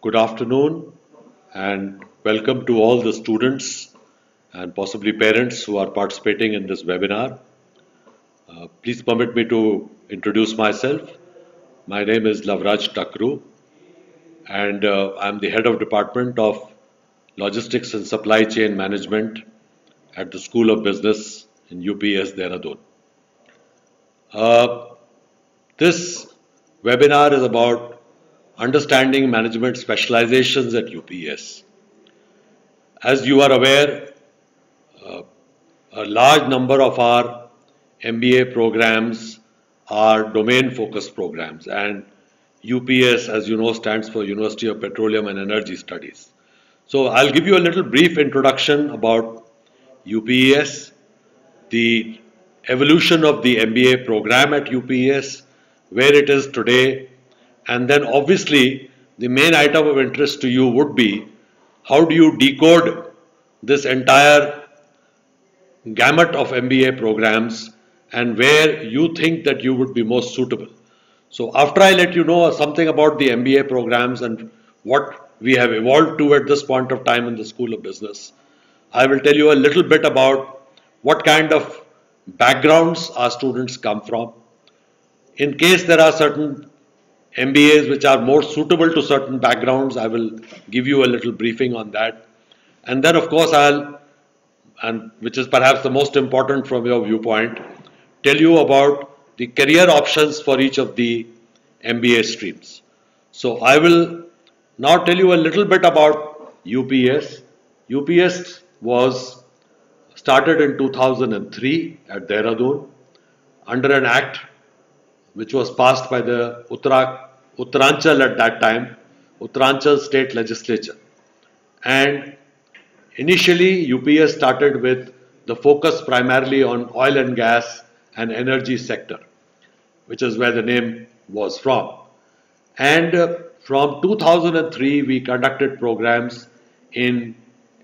Good afternoon and welcome to all the students and possibly parents who are participating in this webinar. Please permit me to introduce myself. My name is Loveraj Takru and I'm the head of Department of Logistics and Supply Chain Management at the School of Business in UPES, Dehradun. This webinar is about understanding management specializations at UPES. As you are aware, a large number of our MBA programs are domain-focused programs, and UPES, as you know, stands for University of Petroleum and Energy Studies. So I'll give you a little brief introduction about UPES, the evolution of the MBA program at UPES, where it is today, and then obviously the main item of interest to you would be how do you decode this entire gamut of MBA programs and where you think that you would be most suitable. So after I let you know something about the MBA programs and what we have evolved to at this point of time in the School of Business, I will tell you a little bit about what kind of backgrounds our students come from. In case there are certain MBAs which are more suitable to certain backgrounds, I will give you a little briefing on that. And then of course and which is perhaps the most important from your viewpoint, tell you about the career options for each of the MBA streams. So I will now tell you a little bit about UPES. UPES was started in 2003 at Dehradun under an act which was passed by the Uttaranchal at that time, Uttaranchal State Legislature. And initially, UPES started with the focus primarily on oil and gas and energy sector, which is where the name was from. And from 2003, we conducted programs in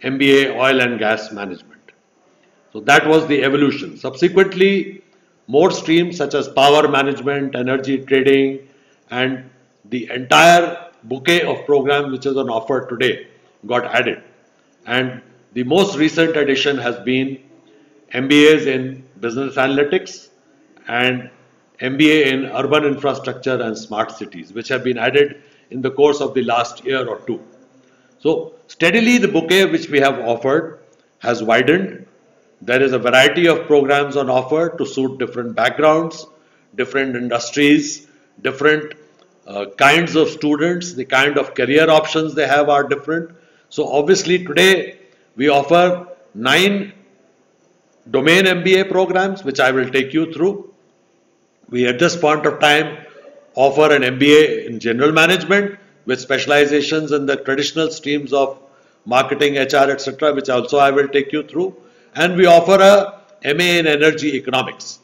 MBA oil and gas management. So that was the evolution. Subsequently, more streams such as power management, energy trading, and the entire bouquet of programs which is on offer today got added. And the most recent addition has been MBAs in business analytics and MBA in urban infrastructure and smart cities, which have been added in the course of the last year or two. So steadily the bouquet which we have offered has widened. There is a variety of programs on offer to suit different backgrounds, different industries, different kinds of students. The kind of career options they have are different. So obviously today we offer 9 domain MBA programs, which I will take you through. We at this point of time offer an MBA in general management with specializations in the traditional streams of marketing, HR, etc., which also I will take you through. And we offer a MA in energy economics.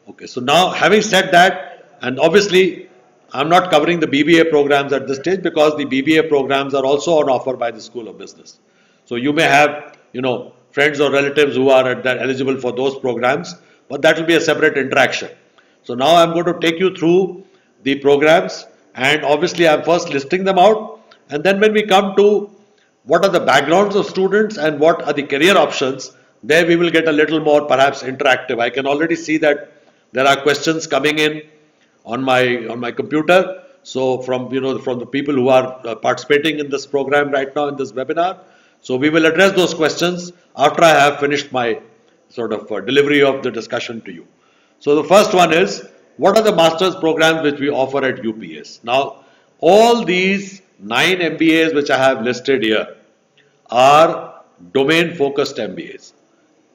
Okay, so now having said that, and obviously I'm not covering the BBA programs at this stage because the BBA programs are also on offer by the School of Business. So you may have, friends or relatives who are eligible for those programs, but that will be a separate interaction. So now I'm going to take you through the programs, and obviously I'm first listing them out, and then when we come to what are the backgrounds of students and what are the career options, there we will get a little more perhaps interactive. I can already see that there are questions coming in on my computer. So from from the people who are participating in this program right now in this webinar. So we will address those questions after I have finished my sort of delivery of the discussion to you. So the first one is, what are the master's programs which we offer at UPES? Now all these 9 MBAs which I have listed here are domain focused MBAs.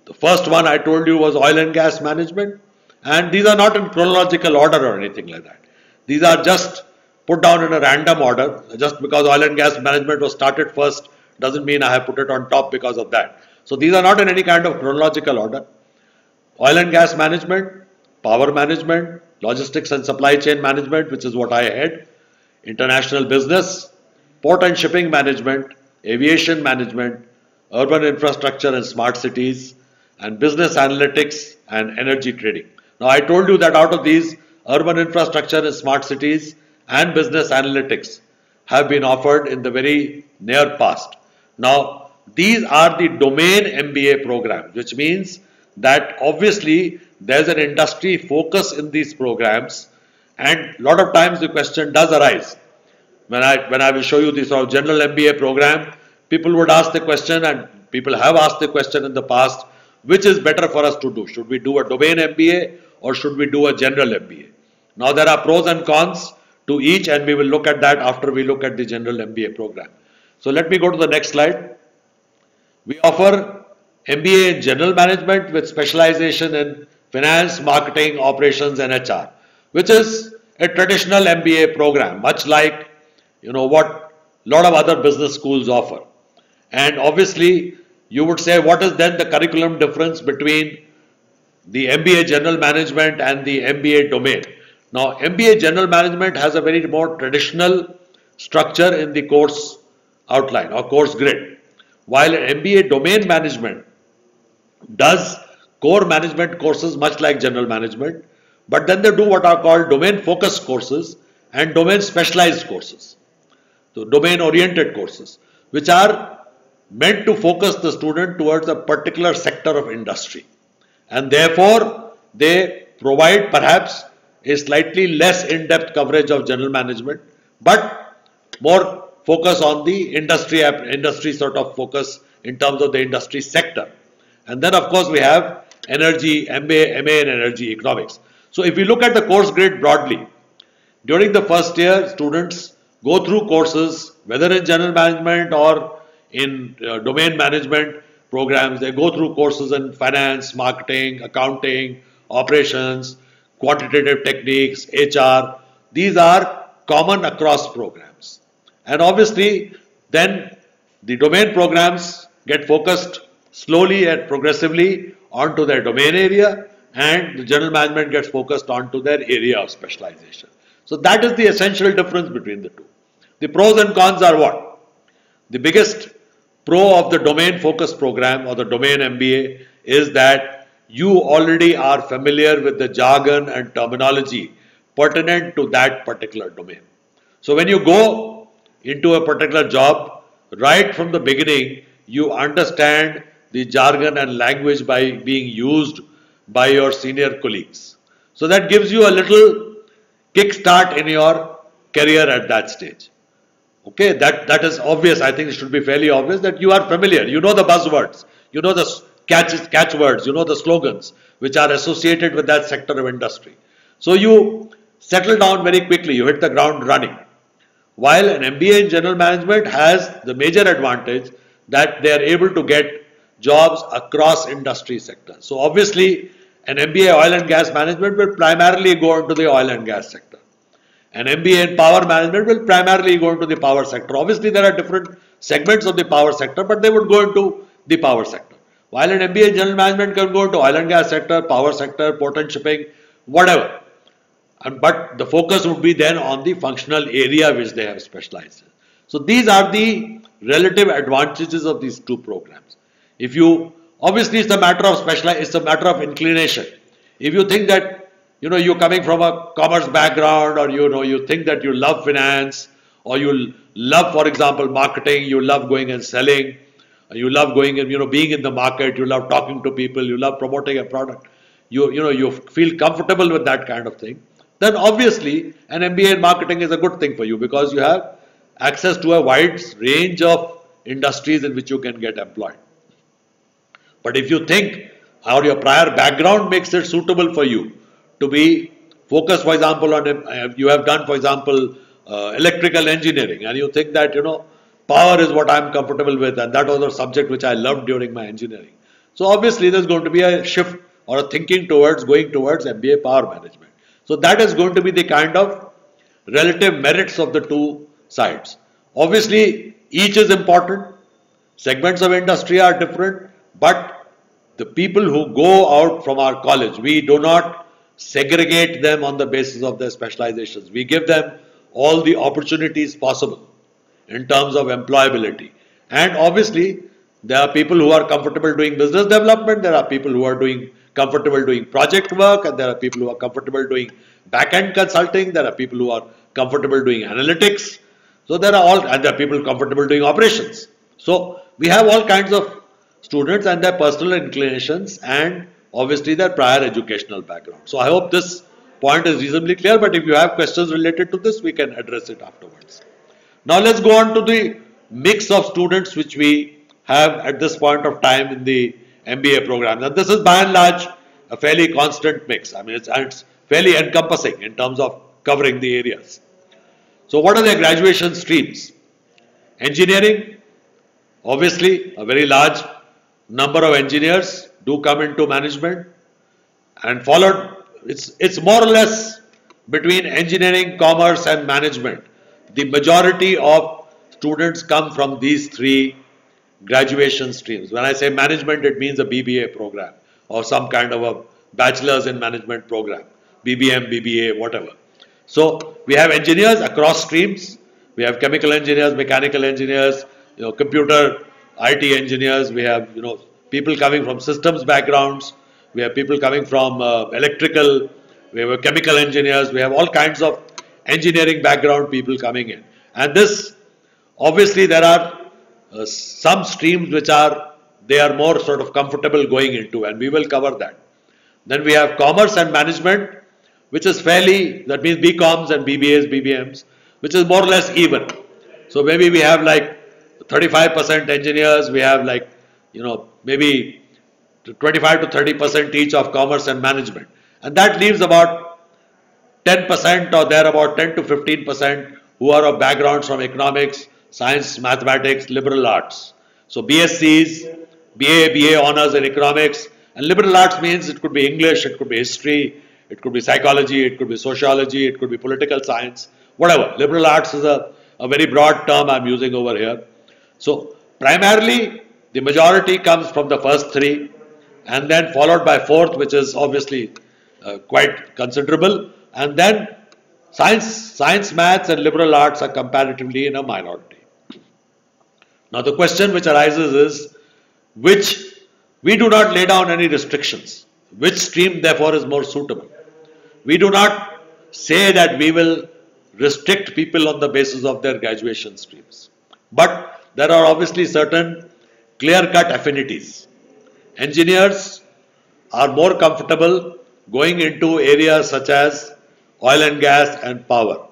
The first one I told you was oil and gas management, and these are not in chronological order or anything like that. These are just put down in a random order. Just because oil and gas management was started first doesn't mean I have put it on top because of that. So these are not in any kind of chronological order. Oil and gas management, power management, logistics and supply chain management, which is what I head, international business, port and shipping management, aviation management, urban infrastructure and smart cities, and business analytics and energy trading. Now I told you that out of these urban infrastructure and smart cities and business analytics, have been offered in the very near past. Now, these are the domain MBA programs, which means that obviously there's an industry focus in these programs, and a lot of times the question does arise. When I will show you this sort of general MBA program, people would ask the question, and people have asked the question in the past, which is better for us to do? Should we do a domain MBA or should we do a general MBA? Now there are pros and cons to each, and we will look at that after we look at the general MBA program. So let me go to the next slide. We offer MBA in general management with specialization in finance, marketing, operations and HR, which is a traditional MBA program, much like what a lot of other business schools offer. And obviously you would say, what is then the curriculum difference between the MBA general management and the MBA domain? Now MBA general management has a very more traditional structure in the course outline or course grid, while MBA domain management does core management courses much like general management, but then they do what are called domain focused courses and domain specialized courses. So domain oriented courses, which are meant to focus the student towards a particular sector of industry, and therefore they provide perhaps a slightly less in-depth coverage of general management, but more focus on the industry sort of focus in terms of the industry sector. And then of course we have energy, MA in energy economics. So if we look at the course grid broadly, during the first year students go through courses, whether in general management or in domain management programs. They go through courses in finance, marketing, accounting, operations, quantitative techniques, HR. These are common across programs. And obviously then the domain programs get focused slowly and progressively onto their domain area, and the general management gets focused onto their area of specialization. So that is the essential difference between the two. The pros and cons are what? The biggest pro of the domain focused program or the domain MBA is that you already are familiar with the jargon and terminology pertinent to that particular domain. So when you go into a particular job, right from the beginning, you understand the jargon and language by being used by your senior colleagues. So that gives you a little kickstart in your career at that stage. Okay, that is obvious. I think it should be fairly obvious that you are familiar. You know the buzzwords, you know the catchwords, you know the slogans which are associated with that sector of industry. So you settle down very quickly, you hit the ground running. While an MBA in general management has the major advantage that they are able to get jobs across industry sectors. So obviously an MBA oil and gas management will primarily go into the oil and gas sector. An MBA in power management will primarily go into the power sector. Obviously there are different segments of the power sector, but they would go into the power sector. While an MBA in general management can go into oil and gas sector, power sector, port and shipping, whatever. But the focus would be then on the functional area which they have specialized in. So these are the relative advantages of these two programs. If you, obviously it's a matter of it's a matter of inclination. If you think that, you're coming from a commerce background, or you think that you love finance, or you love, for example, marketing, you love going and selling, you love going and, being in the market, you love talking to people, you love promoting a product, you feel comfortable with that kind of thing, then obviously an MBA in marketing is a good thing for you because you have access to a wide range of industries in which you can get employed. But if you think or your prior background makes it suitable for you to be focused, for example, on you have done, for example, electrical engineering, and you think that power is what I'm comfortable with, and that was a subject which I loved during my engineering. So obviously there's going to be a shift or a thinking towards going towards MBA power management. So that is going to be the kind of relative merits of the two sides. Obviously each is important, segments of industry are different, but the people who go out from our college, we do not segregate them on the basis of their specializations. We give them all the opportunities possible in terms of employability. And obviously there are people who are comfortable doing business development, there are people who are comfortable doing project work, and there are people who are comfortable doing back-end consulting, there are people who are comfortable doing analytics. So there are and there are people comfortable doing operations. So we have all kinds of students and their personal inclinations and obviously their prior educational background. So I hope this point is reasonably clear, but if you have questions related to this, we can address it afterwards. Now let's go on to the mix of students which we have at this point of time in the MBA program. Now this is by and large a fairly constant mix. I mean, it's fairly encompassing in terms of covering the areas. So what are their graduation streams? Engineering, obviously a very large number of engineers do come into management, and followed, it's more or less between engineering, commerce and management. The majority of students come from these three graduation streams. When I say management, it means a BBA program or some kind of a bachelor's in management program, BBM, BBA, whatever. So we have engineers across streams. We have chemical engineers, mechanical engineers, computer, IT engineers. We have, people coming from systems backgrounds. We have people coming from electrical. We have chemical engineers. We have all kinds of engineering background people coming in. And this, obviously there are some streams which they are more sort of comfortable going into, and we will cover that. Then we have commerce and management, which is fairly, that means BComs and BBAs, BBMs, which is more or less even. So maybe we have like 35% engineers, we have like, maybe 25 to 30% each of commerce and management. And that leaves about 10% or thereabout 10 to 15% who are of backgrounds from economics, science, mathematics, liberal arts. So BScs, BA honors in economics, and liberal arts means it could be English, it could be history, it could be psychology, it could be sociology, it could be political science, whatever. Liberal arts is a very broad term I'm using over here. So primarily the majority comes from the first three, and then followed by fourth, which is obviously quite considerable, and then science, maths and liberal arts are comparatively in a minority. Now the question which arises is, we do not lay down any restrictions. Which stream therefore is more suitable? We do not say that we will restrict people on the basis of their graduation streams. But there are obviously certain clear-cut affinities. Engineers are more comfortable going into areas such as oil and gas and power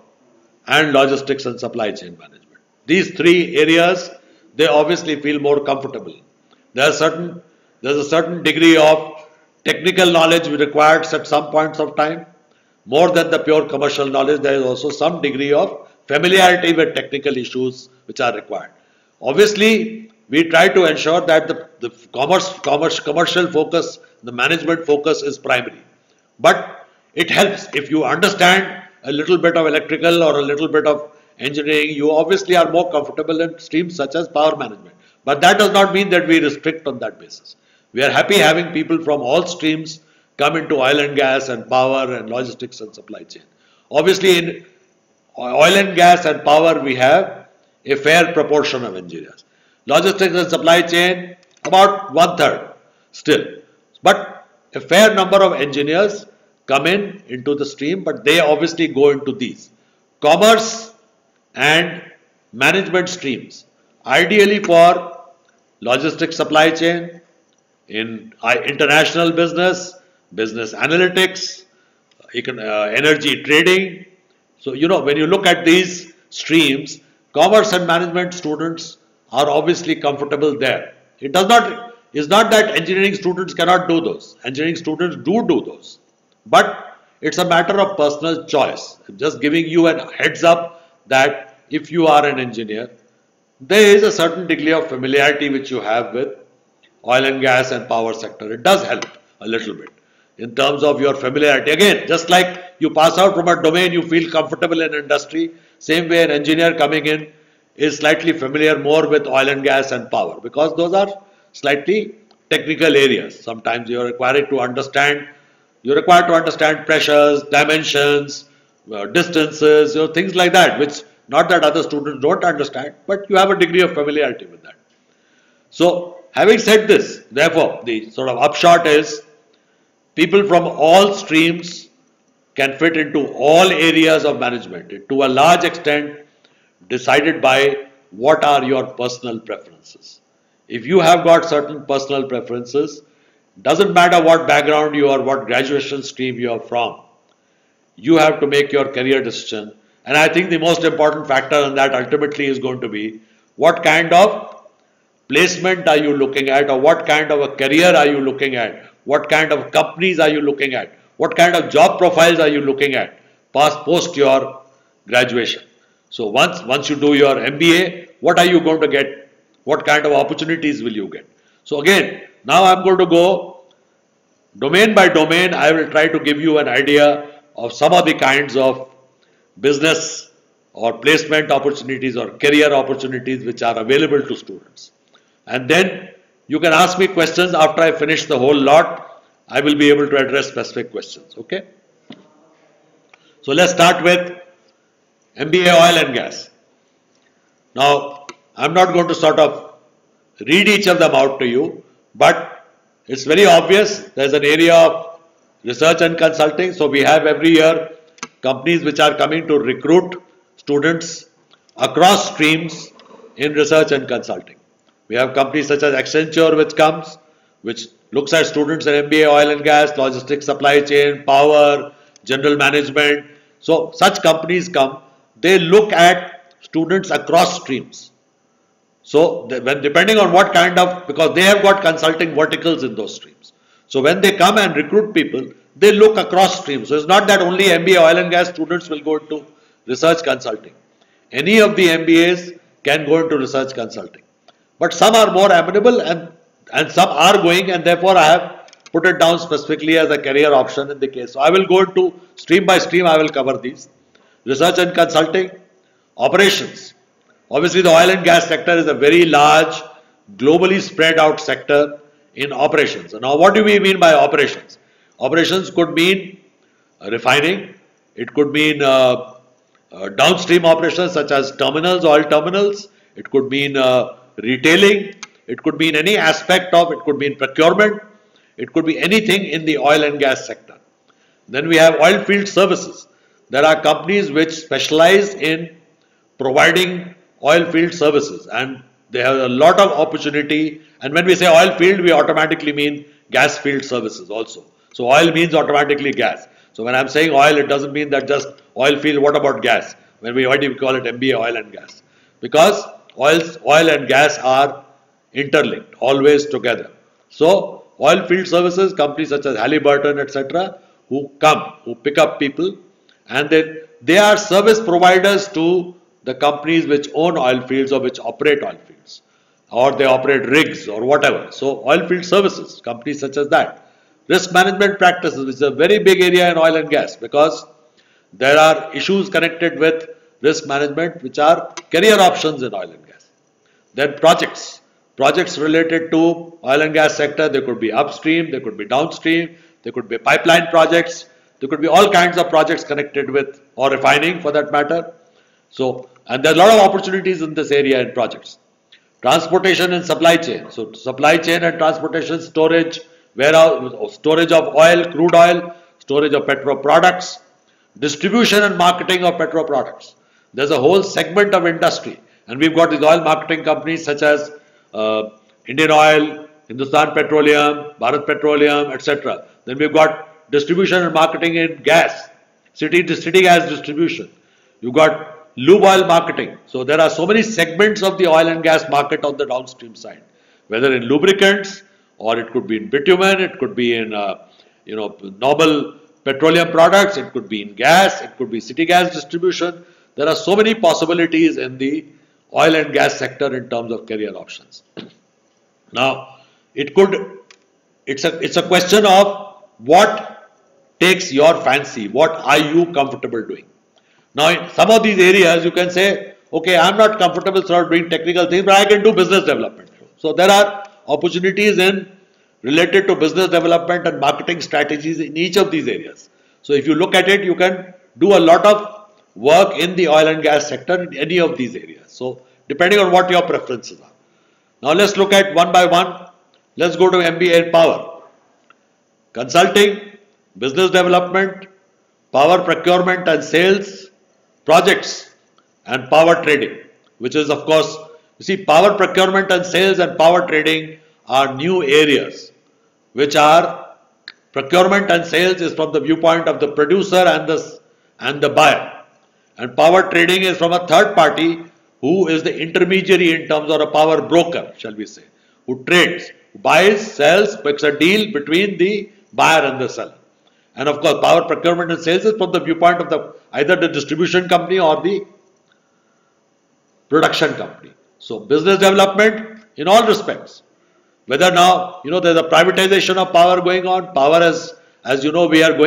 and logistics and supply chain management. These three areas, they obviously feel more comfortable. There's a certain degree of technical knowledge required at some points of time. More than the pure commercial knowledge, there is also some degree of familiarity with technical issues which are required. Obviously, we try to ensure that the commercial focus, the management focus is primary. But it helps if you understand a little bit of electrical or a little bit of engineering, you obviously are more comfortable in streams such as power management. But that does not mean that we restrict on that basis. We are happy having people from all streams come into oil and gas and power and logistics and supply chain. Obviously in oil and gas and power we have a fair proportion of engineers. Logistics and supply chain about 1/3 still. But a fair number of engineers come into the stream, but they obviously go into these. Commerce and management streams. Ideally for logistics supply chain, in international business, business analytics, energy trading. So, when you look at these streams, commerce and management students are obviously comfortable there. It's not that engineering students cannot do those. Engineering students do those. But it's a matter of personal choice. I'm just giving you a heads up that if you are an engineer, there is a certain degree of familiarity which you have with oil and gas and power sector. It does help a little bit in terms of your familiarity. Again, just like you pass out from a domain, you feel comfortable in industry. Same way an engineer coming in is slightly familiar more with oil and gas and power, because those are slightly technical areas. Sometimes you are required to understand pressures, dimensions, distances, things like that, which not that other students don't understand, but you have a degree of familiarity with that. So, having said this, therefore, the sort of upshot is people from all streams can fit into all areas of management. To a large extent, decided by what are your personal preferences. If you have got certain personal preferences, doesn't matter what background you are, what graduation stream you are from, you have to make your career decision. And I think the most important factor in that ultimately is going to be what kind of placement are you looking at, or what kind of a career are you looking at, what kind of companies are you looking at, what kind of job profiles are you looking at post your graduation. So once you do your MBA, what are you going to get, what kind of opportunities will you get. So again, now I'm going to go domain by domain. I will try to give you an idea of some of the kinds of business or placement opportunities or career opportunities which are available to students. And then you can ask me questions after I finish the whole lot. I will be able to address specific questions. Okay. So let's start with MBA oil and gas. Now, I'm not going to sort of read each of them out to you, but it's very obvious there's an area of research and consulting. So we have every year companies which are coming to recruit students across streams in research and consulting. We have companies such as Accenture which comes, which looks at students in MBA oil and gas, logistics, supply chain, power, general management. So such companies come, they look at students across streams. So when depending on what kind of, because they have got consulting verticals in those streams. So when they come and recruit people, they look across streams. So it's not that only MBA oil and gas students will go into research consulting. Any of the MBAs can go into research consulting. But some are more amenable and some are going, and therefore I have put it down specifically as a career option in the case. So I will go into stream by stream, I will cover these. Research and consulting, operations. Obviously the oil and gas sector is a very large, globally spread out sector in operations. Now what do we mean by operations? Operations could mean refining, it could mean downstream operations such as terminals, oil terminals, it could mean retailing, it could mean any aspect of, it could mean procurement, it could be anything in the oil and gas sector. Then we have oil field services. There are companies which specialize in providing oil field services, and they have a lot of opportunity. And when we say oil field, we automatically mean gas field services also. So oil means automatically gas. So when I'm saying oil, it doesn't mean that just oil field. What about gas? Why do we call it MBA oil and gas? Because oil and gas are interlinked, always together. So oil field services, companies such as Halliburton, etc., who come, who pick up people, and then they are service providers to the companies which own oil fields or which operate oil fields, or they operate rigs or whatever. So oil field services, companies such as that. Risk management practices, which is a very big area in oil and gas, because there are issues connected with risk management which are career options in oil and gas. Then projects related to oil and gas sector, they could be upstream, they could be downstream, they could be pipeline projects, there could be all kinds of projects connected with, or refining for that matter. So, and there are a lot of opportunities in this area in projects. Transportation and supply chain. So supply chain and transportation, storage, warehouse, storage of oil, crude oil, storage of petro products, distribution and marketing of petro products. There's a whole segment of industry, and we've got these oil marketing companies such as Indian Oil, Hindustan Petroleum, Bharat Petroleum, etc. Then we've got distribution and marketing in gas, city gas distribution. You've got lube oil marketing. So there are so many segments of the oil and gas market on the downstream side, whether in lubricants, or it could be in bitumen, it could be in normal petroleum products, it could be in gas, it could be city gas distribution. There are so many possibilities in the oil and gas sector in terms of career options. Now, it's a question of what takes your fancy, what are you comfortable doing. Now, in some of these areas, you can say, okay, I'm not comfortable sort of doing technical things, but I can do business development. So there are opportunities related to business development and marketing strategies in each of these areas. So if you look at it, you can do a lot of work in the oil and gas sector in any of these areas. So depending on what your preferences are. Now let's look at one by one. Let's go to MBA in power. Consulting, business development, power procurement and sales, projects, and power trading, which is of course, you see, power procurement and sales and power trading are new areas, which are procurement and sales is from the viewpoint of the producer and the buyer, and power trading is from a third party who is the intermediary in terms of a power broker, shall we say, who trades, buys, sells, makes a deal between the buyer and the seller. And of course, power procurement and sales is from the viewpoint of either the distribution company or the production company. So business development in all respects. Whether now, there's a privatization of power going on. Power as you know, we are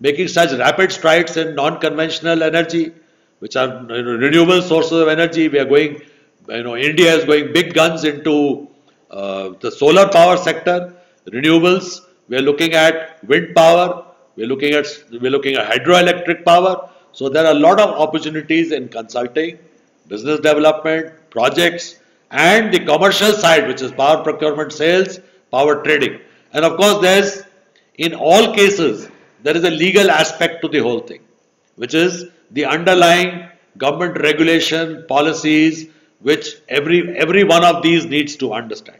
making such rapid strides in non-conventional energy, which are renewable sources of energy. We are going, India is going big guns into the solar power sector, renewables. We are looking at wind power. We're looking at hydroelectric power. So there are a lot of opportunities in consulting, business development, projects, and the commercial side, which is power procurement, sales, power trading. And of course, in all cases, there is a legal aspect to the whole thing, which is the underlying government regulation, policies, which every one of these needs to understand.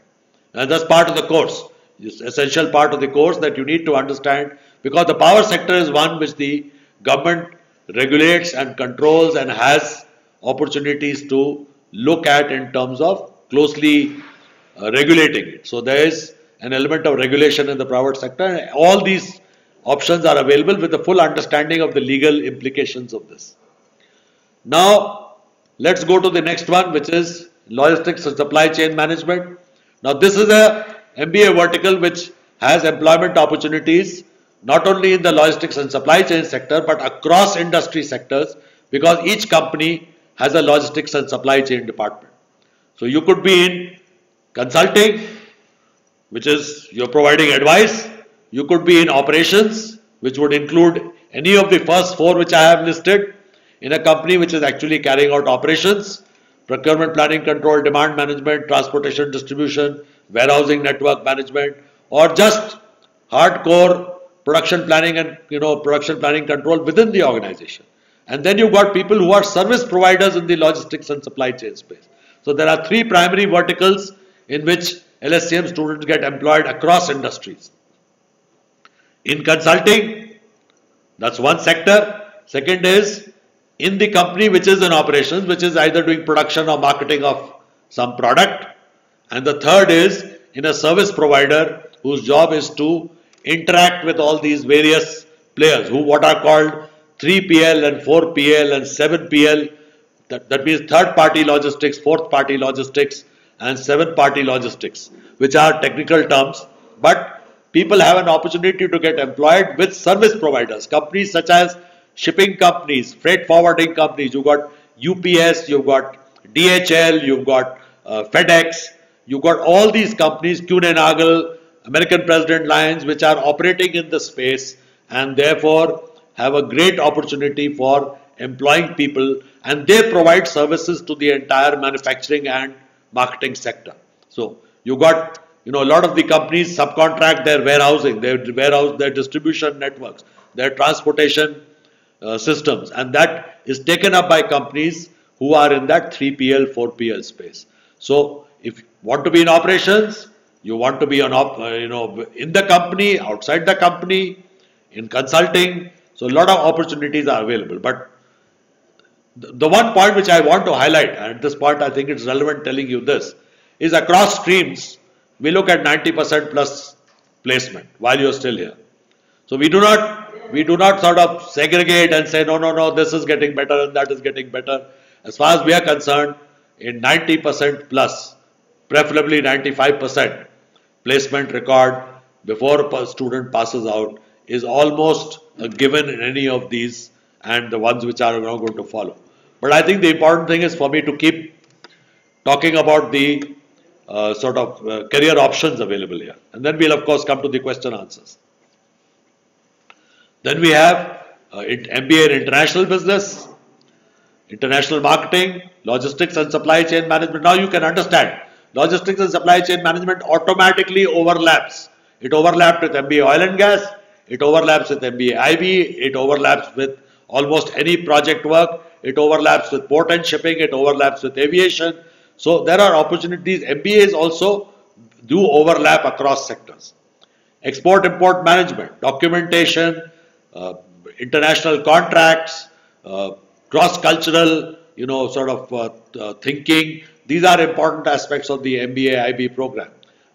And that's part of the course. It's an essential part of the course that you need to understand, because the power sector is one which the government regulates and controls and has opportunities to look at in terms of closely regulating it. So there is an element of regulation in the private sector, and all these options are available with the full understanding of the legal implications of this. Now, let's go to the next one, which is logistics and supply chain management. Now, this is a MBA vertical which has employment opportunities not only in the logistics and supply chain sector, but across industry sectors, because each company has a logistics and supply chain department. So you could be in consulting, which is you're providing advice. You could be in operations, which would include any of the first four which I have listed, in a company which is actually carrying out operations, procurement, planning, control, demand management, transportation, distribution, warehousing, network management, or just hardcore production planning and production planning control within the organization. And then you've got people who are service providers in the logistics and supply chain space. So there are three primary verticals in which LSCM students get employed across industries. In consulting, that's one sector. Second is in the company which is in operations, which is either doing production or marketing of some product. And the third is in a service provider whose job is to interact with all these various players what are called 3PL and 4PL and 7PL. That means third party logistics, fourth party logistics, and 7-party logistics, which are technical terms, but people have an opportunity to get employed with service providers, companies such as shipping companies, freight forwarding companies. You've got UPES, you've got DHL, you've got FedEx, you've got all these companies, Kuehne+Nagel, American President Lines, which are operating in the space and therefore have a great opportunity for employing people, and they provide services to the entire manufacturing and marketing sector. So you got a lot of the companies subcontract their warehousing, their distribution networks, their transportation systems, and that is taken up by companies who are in that 3PL, 4PL space. So if you want to be in operations, you want to be in the company, outside the company, in consulting. So a lot of opportunities are available. But the one point which I want to highlight, and at this point I think it's relevant telling you this, is across streams we look at 90% plus placement while you're still here. So we do not sort of segregate and say no, this is getting better and that is getting better. As far as we are concerned, in 90% plus, preferably 95% placement record before a student passes out is almost a given in any of these and the ones which are now going to follow. But I think the important thing is for me to keep talking about the career options available here. And then we'll of course come to the question answers. Then we have MBA in international business, international marketing, logistics and supply chain management. Now you can understand, logistics and supply chain management automatically overlaps. It overlapped with MBA oil and gas, it overlaps with MBA IB, it overlaps with almost any project work, it overlaps with port and shipping, it overlaps with aviation. So there are opportunities. MBAs also do overlap across sectors. Export-import management, documentation, uh, international contracts, cross-cultural, thinking. These are important aspects of the MBA IB program.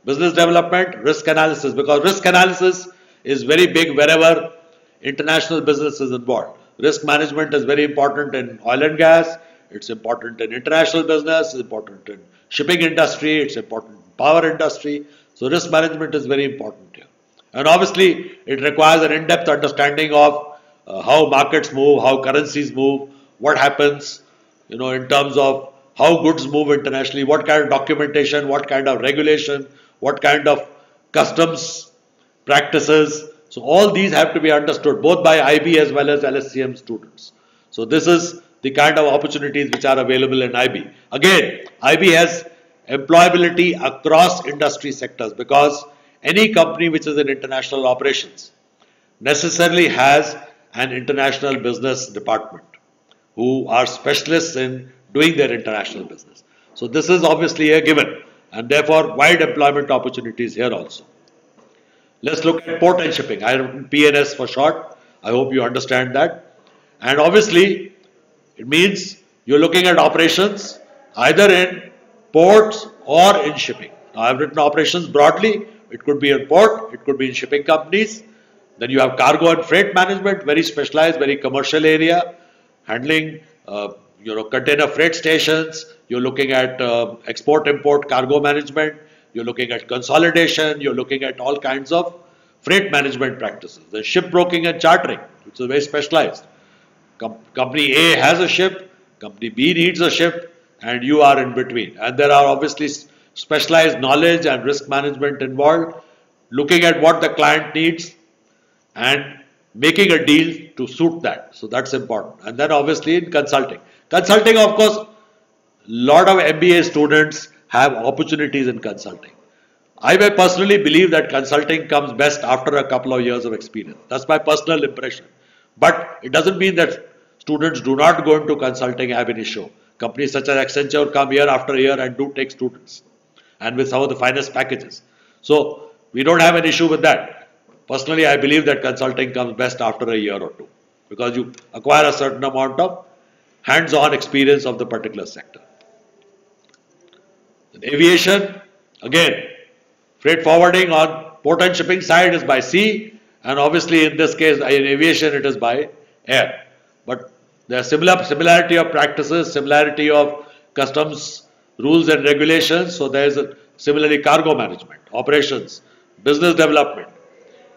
Business development, risk analysis, because risk analysis is very big wherever international business is involved. Risk management is very important in oil and gas. It's important in international business. It's important in shipping industry. It's important in power industry. So risk management is very important here. And obviously, it requires an in-depth understanding of how markets move, how currencies move, what happens, in terms of how goods move internationally, what kind of documentation, what kind of regulation, what kind of customs practices. So all these have to be understood both by IB as well as LSCM students. So this is the kind of opportunities which are available in IB. Again, IB has employability across industry sectors because any company which is in international operations necessarily has an international business department who are specialists in doing their international business. So this is obviously a given and therefore wide employment opportunities here also. Let's look at port and shipping. I written PNS for short. I hope you understand that. And obviously, it means you're looking at operations either in ports or in shipping. Now, I've written operations broadly. It could be in port, it could be in shipping companies. Then you have cargo and freight management, very specialized, very commercial area, handling, container freight stations. You're looking at export-import cargo management. You're looking at consolidation. You're looking at all kinds of freight management practices. The shipbroking and chartering, which is very specialized. Company A has a ship, company B needs a ship, and you are in between. And there are obviously specialized knowledge and risk management involved, looking at what the client needs and making a deal to suit that. So that's important. And then obviously in consulting. Consulting, of course, a lot of MBA students have opportunities in consulting. I may personally believe that consulting comes best after a couple of years of experience. That's my personal impression. But it doesn't mean that students do not go into consulting ab initio. Companies such as Accenture come year after year and do take students, and with some of the finest packages. So we don't have an issue with that. Personally, I believe that consulting comes best after a year or two because you acquire a certain amount of hands-on experience of the particular sector. In aviation, again, freight forwarding on port and shipping side is by sea, and obviously in this case, in aviation, it is by air. But there are similarity of practices, similarity of customs rules and regulations. So there is a similarly cargo management, operations, business development,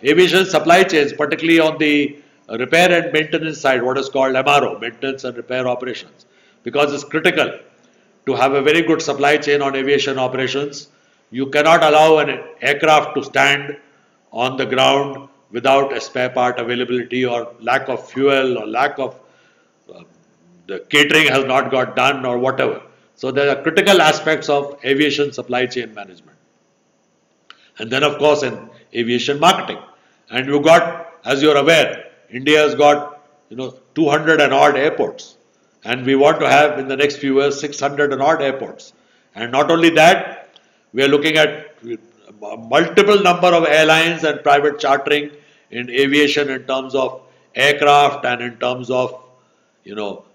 aviation supply chains, particularly on the repair and maintenance side, what is called MRO, maintenance and repair operations, because it's critical to have a very good supply chain on aviation operations. You cannot allow an aircraft to stand on the ground without a spare part availability or lack of fuel or lack of the catering has not got done or whatever. So there are critical aspects of aviation supply chain management. And then of course in aviation marketing. And you got, as you're aware, India has got 200 and odd airports. And we want to have in the next few years 600 and odd airports. And not only that, we are looking at multiple number of airlines and private chartering in aviation in terms of aircraft and in terms of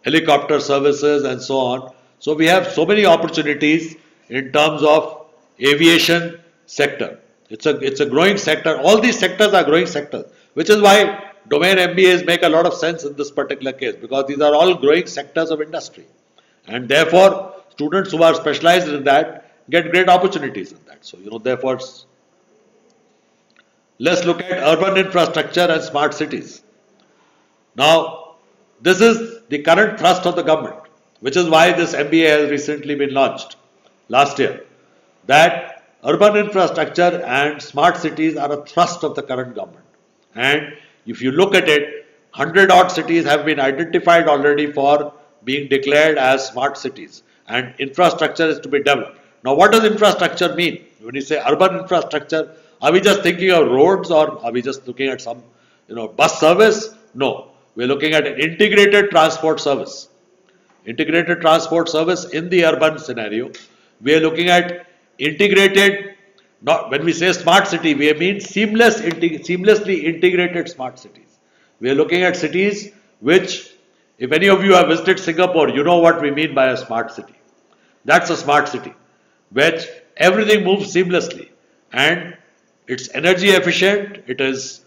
helicopter services and so on. So we have so many opportunities in terms of aviation sector. It's a growing sector. All these sectors are growing sectors, which is why domain MBAs make a lot of sense in this particular case, because these are all growing sectors of industry. And therefore, students who are specialized in that get great opportunities in that. So, therefore, let's look at urban infrastructure and smart cities. Now, this is the current thrust of the government, which is why this MBA has recently been launched last year, that urban infrastructure and smart cities are a thrust of the current government. And if you look at it, 100 odd cities have been identified already for being declared as smart cities, and infrastructure is to be developed. Now, what does infrastructure mean? When you say urban infrastructure, are we just thinking of roads, or are we just looking at some, bus service? No, we're looking at an integrated transport service. integrated transport service in the urban scenario. We are looking at integrated, not when we say smart city, we mean seamlessly integrated smart cities. We are looking at cities which, if any of you have visited Singapore, you know what we mean by a smart city. That's a smart city, which everything moves seamlessly and it's energy efficient, it is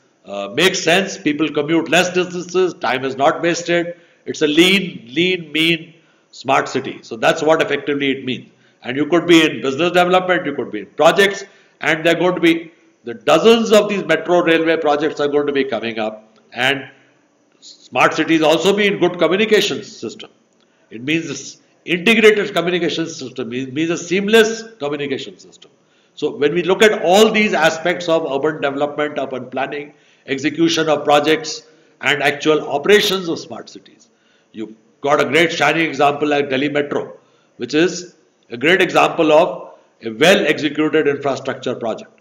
makes sense, people commute less distances, time is not wasted, it's a lean, mean, smart city. So that's what effectively it means. And you could be in business development, you could be in projects, and there are going to be the dozens of these metro railway projects are going to be coming up. And smart cities also mean good communication system. It means this integrated communication system, it means a seamless communication system. So when we look at all these aspects of urban development, urban planning, execution of projects, and actual operations of smart cities, you've got a great shining example like Delhi Metro, which is a great example of a well-executed infrastructure project,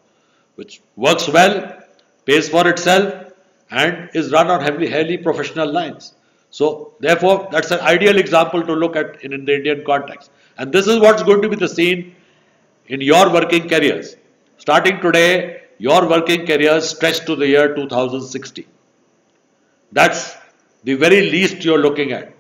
which works well, pays for itself, and is run on highly professional lines. So therefore, that's an ideal example to look at in the Indian context. And this is what's going to be the scene in your working careers. Starting today, your working careers stretch to the year 2060. That's the very least you're looking at.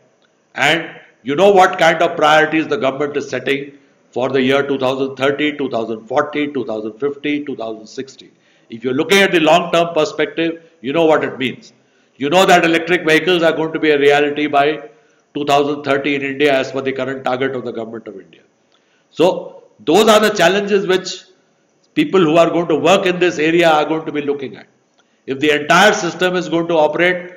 And you know what kind of priorities the government is setting for the year 2030, 2040, 2050, 2060. If you're looking at the long-term perspective, you know what it means. You know that electric vehicles are going to be a reality by 2030 in India as per the current target of the government of India. So those are the challenges which people who are going to work in this area are going to be looking at. If the entire system is going to operate,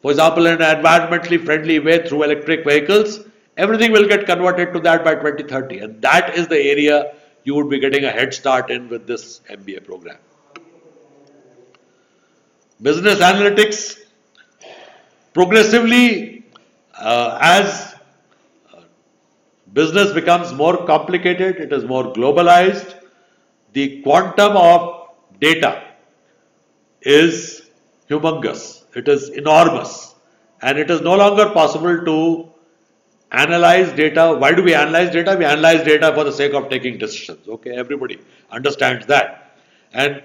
for example, in an environmentally friendly way through electric vehicles, everything will get converted to that by 2030. And that is the area you would be getting a head start in with this MBA program. Business analytics, progressively as business becomes more complicated, it is more globalized, the quantum of data is humongous, it is enormous, and it is no longer possible to analyze data. Why do we analyze data? We analyze data for the sake of taking decisions. Okay, everybody understands that. And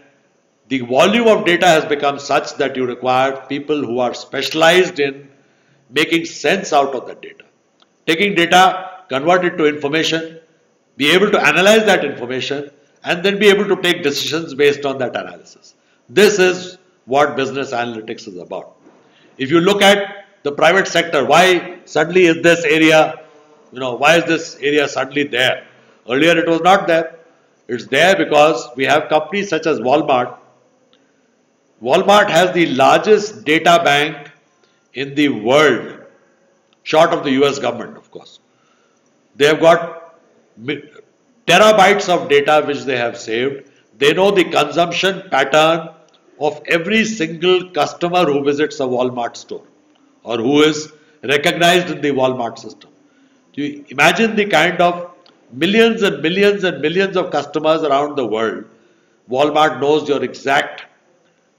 the volume of data has become such that you require people who are specialized in making sense out of that data. Taking data, convert it to information, be able to analyze that information, and then be able to take decisions based on that analysis. This is what business analytics is about. If you look at the private sector, why suddenly is this area, why is this area suddenly there? Earlier it was not there. It's there because we have companies such as Walmart. Walmart has the largest data bank in the world, short of the US government, of course. They have got terabytes of data which they have saved. They know the consumption pattern of every single customer who visits a Walmart store or who is recognized in the Walmart system. Do you imagine the kind of millions and millions and millions of customers around the world? Walmart knows your exact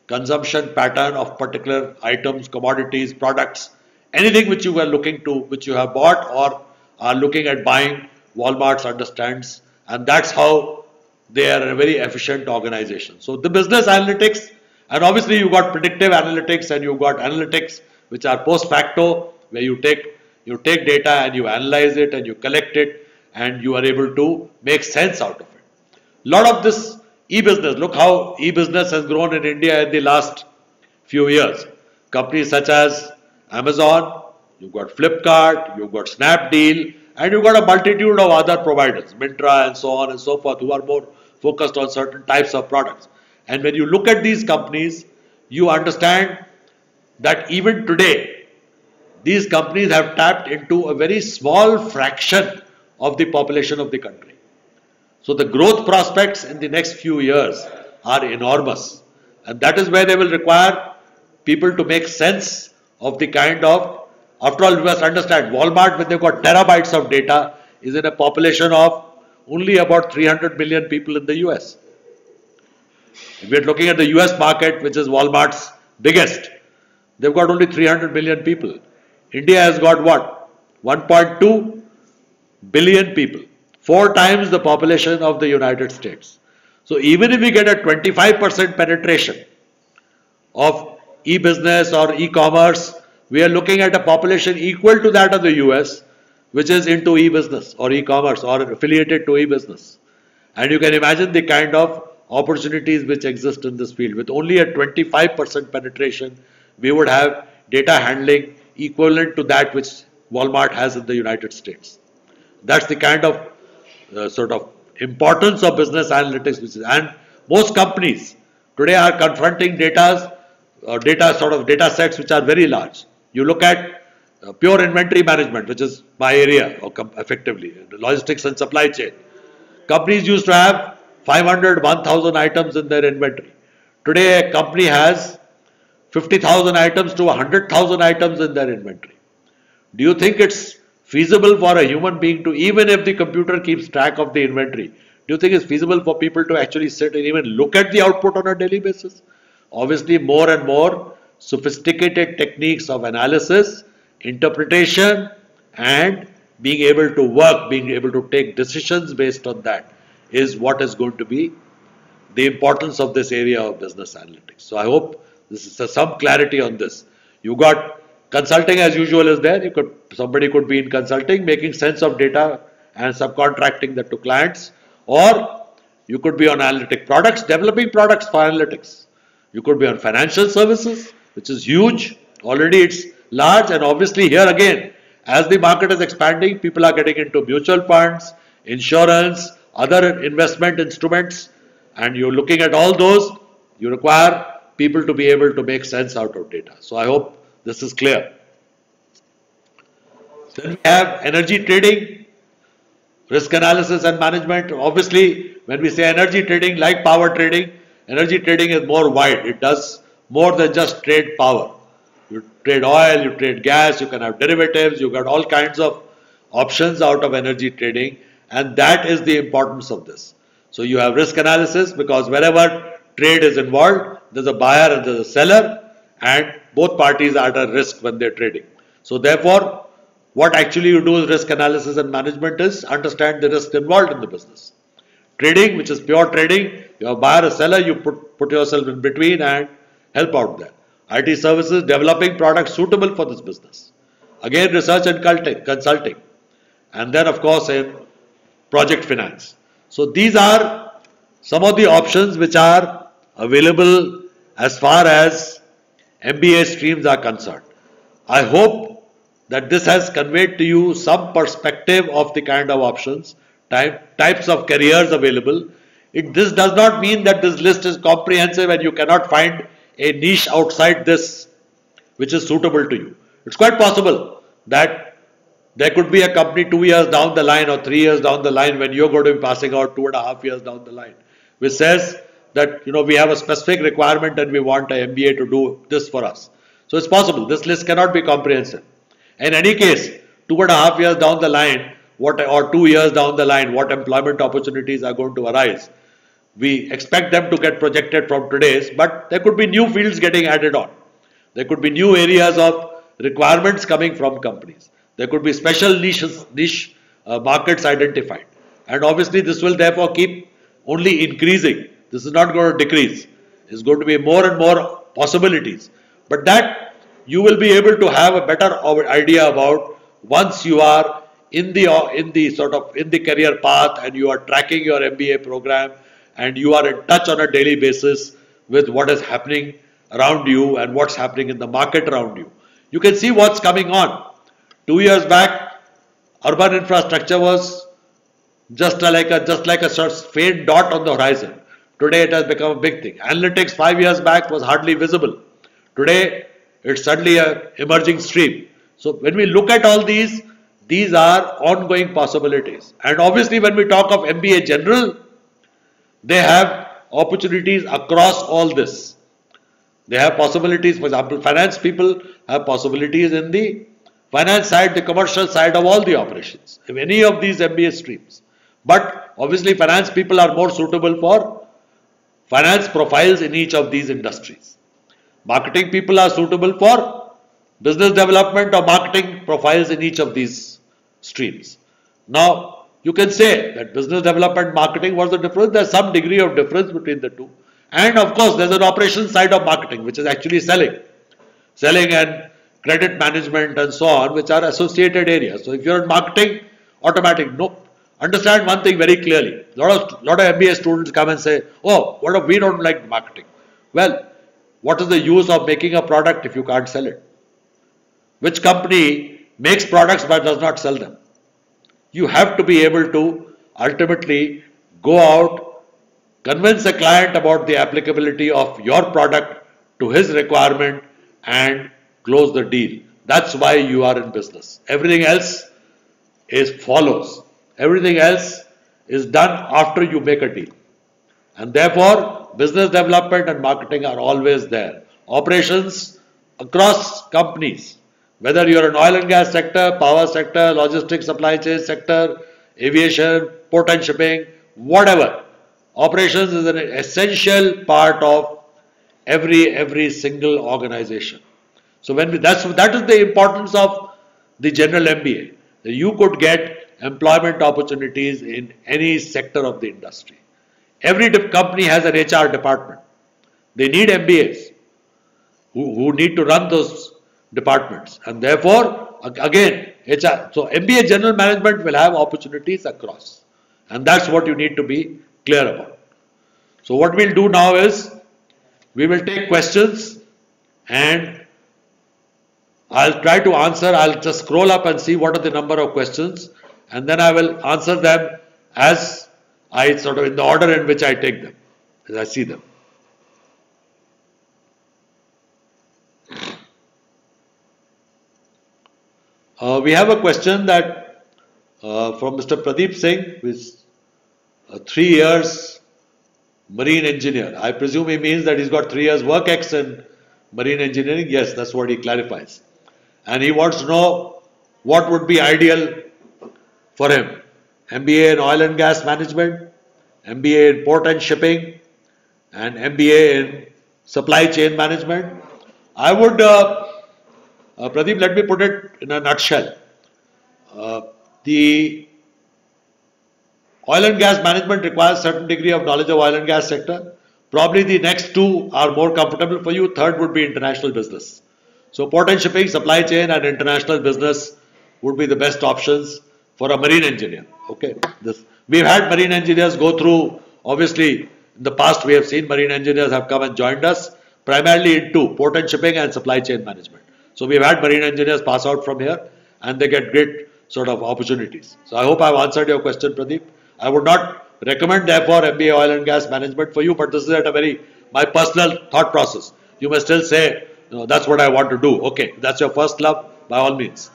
consumption pattern of particular items, commodities, products, anything which you were looking to, which you have bought or are looking at buying, Walmart understands, and that's how they are a very efficient organization. So the business analytics, and obviously you've got predictive analytics and you've got analytics which are post facto, where you take data and you analyze it and you collect it and you are able to make sense out of it. A lot of this e-business, look how e-business has grown in India in the last few years. Companies such as Amazon, you've got Flipkart, you've got Snapdeal, and you've got a multitude of other providers, Myntra and so on and so forth, who are more focused on certain types of products. And when you look at these companies, you understand that even today, these companies have tapped into a very small fraction of the population of the country. So the growth prospects in the next few years are enormous. And that is where they will require people to make sense of the kind of, after all, we must understand, Walmart, when they've got terabytes of data, is in a population of only about 300 million people in the US. If we're looking at the US market, which is Walmart's biggest, they've got only 300 million people. India has got what? 1.2 billion people, 4 times the population of the United States. So even if we get a 25% penetration of e-business or e-commerce, we are looking at a population equal to that of the US, which is into e-business or e-commerce or affiliated to e-business. And you can imagine the kind of opportunities which exist in this field. With only a 25% penetration, we would have data handling equivalent to that which Walmart has in the United States. That's the kind of sort of importance of business analytics, which is, and most companies today are confronting data sets which are very large. You look at pure inventory management, which is my area, or effectively logistics and supply chain. Companies used to have 500, 1,000 items in their inventory. Today, a company has 50,000 items to 100,000 items in their inventory. Do you think it's feasible for a human being to, even if the computer keeps track of the inventory, do you think it's feasible for people to actually sit and even look at the output on a daily basis? Obviously, more and more sophisticated techniques of analysis, interpretation, and being able to work, being able to take decisions based on that is what is going to be the importance of this area of business analytics. So I hope this is some clarity on this. You got consulting as usual is there. Somebody could be in consulting, making sense of data and subcontracting that to clients, or you could be on analytic products, developing products for analytics. You could be on financial services, which is huge. Already it's large, and obviously here again, as the market is expanding, people are getting into mutual funds, insurance, other investment instruments, and you're looking at all those. You require people to be able to make sense out of data. So I hope this is clear. Then we have energy trading, risk analysis and management. Obviously, when we say energy trading, like power trading, energy trading is more wide. It does more than just trade power. You trade oil, you trade gas, you can have derivatives, you got all kinds of options out of energy trading, and that is the importance of this. So you have risk analysis, because wherever trade is involved, there's a buyer and there's a seller, and both parties are at a risk when they're trading. So therefore, what actually you do with risk analysis and management is understand the risk involved in the business. Trading, which is pure trading, you have a buyer, a seller, you put yourself in between and help out there. IT services, developing products suitable for this business. Again, research and consulting. And then of course in project finance. So these are some of the options which are available as far as MBA streams are concerned. I hope that this has conveyed to you some perspective of the kind of options, types of careers available. This does not mean that this list is comprehensive and you cannot find a niche outside this which is suitable to you. It's quite possible that there could be a company 2 years down the line or 3 years down the line when you're going to be passing out 2.5 years down the line, which says that, we have a specific requirement and we want an MBA to do this for us. So it's possible. This list cannot be comprehensive. In any case, 2.5 years down the line, or 2 years down the line, what employment opportunities are going to arise? We expect them to get projected from today's, but there could be new fields getting added on. There could be new areas of requirements coming from companies. There could be special niche markets identified. And obviously this will therefore keep only increasing. This is not going to decrease. It's going to be more and more possibilities. But that you will be able to have a better idea about once you are in the career path and you are tracking your MBA program and you are in touch on a daily basis with what is happening around you and what's happening in the market around you. You can see what's coming on. 2 years back, urban infrastructure was just like a sort of faint dot on the horizon. Today it has become a big thing. Analytics 5 years back was hardly visible. Today it's suddenly an emerging stream. So when we look at all these are ongoing possibilities. And obviously when we talk of MBA general, they have opportunities across all this. They have possibilities, for example, finance people have possibilities in the finance side, the commercial side of all the operations, if any of these MBA streams. But obviously finance people are more suitable for finance profiles in each of these industries. Marketing people are suitable for business development or marketing profiles in each of these streams. Now, you can say that business development marketing, what's the difference? There's some degree of difference between the two. And of course, there's an operations side of marketing, which is actually selling and credit management and so on, which are associated areas. So if you're in marketing, automatic, no. Understand one thing very clearly. Lot of MBA students come and say, oh, what if we don't like marketing? Well, what is the use of making a product if you can't sell it? Which company makes products but does not sell them? You have to be able to ultimately go out, convince a client about the applicability of your product to his requirement and close the deal. That's why you are in business. Everything else is follows. Everything else is done after you make a deal. And therefore, business development and marketing are always there. Operations across companies, whether you're in oil and gas sector, power sector, logistics, supply chain sector, aviation, port and shipping, whatever. Operations is an essential part of every single organization. So that is the importance of the general MBA. You could get employment opportunities in any sector of the industry. Every company has an HR department. They need MBAs who need to run those departments. And therefore, again, HR. So MBA general management will have opportunities across. And that's what you need to be clear about. So what we'll do now is, we will take questions and I'll try to answer. I'll just scroll up and see what are the number of questions, and then I will answer them as I sort of in the order in which I take them, as I see them. We have a question that from Mr. Pradeep Singh, who is 3 years marine engineer. I presume he means that he's got 3 years work ex in marine engineering. Yes, that's what he clarifies. And he wants to know what would be ideal for him. MBA in oil and gas management, MBA in port and shipping, and MBA in supply chain management. I would, Pradeep, let me put it in a nutshell. The oil and gas management requires certain degree of knowledge of oil and gas sector. Probably the next two are more comfortable for you. Third would be international business. So port and shipping, supply chain and international business would be the best options for a marine engineer. Okay. We've had marine engineers go through, obviously in the past we have seen marine engineers have come and joined us primarily in two, port and shipping and supply chain management. So we've had marine engineers pass out from here and they get great sort of opportunities. So I hope I've answered your question, Pradeep. I would not recommend therefore MBA oil and gas management for you, but this is at my personal thought process. You may still say, that's what I want to do. Okay, that's your first love, by all means.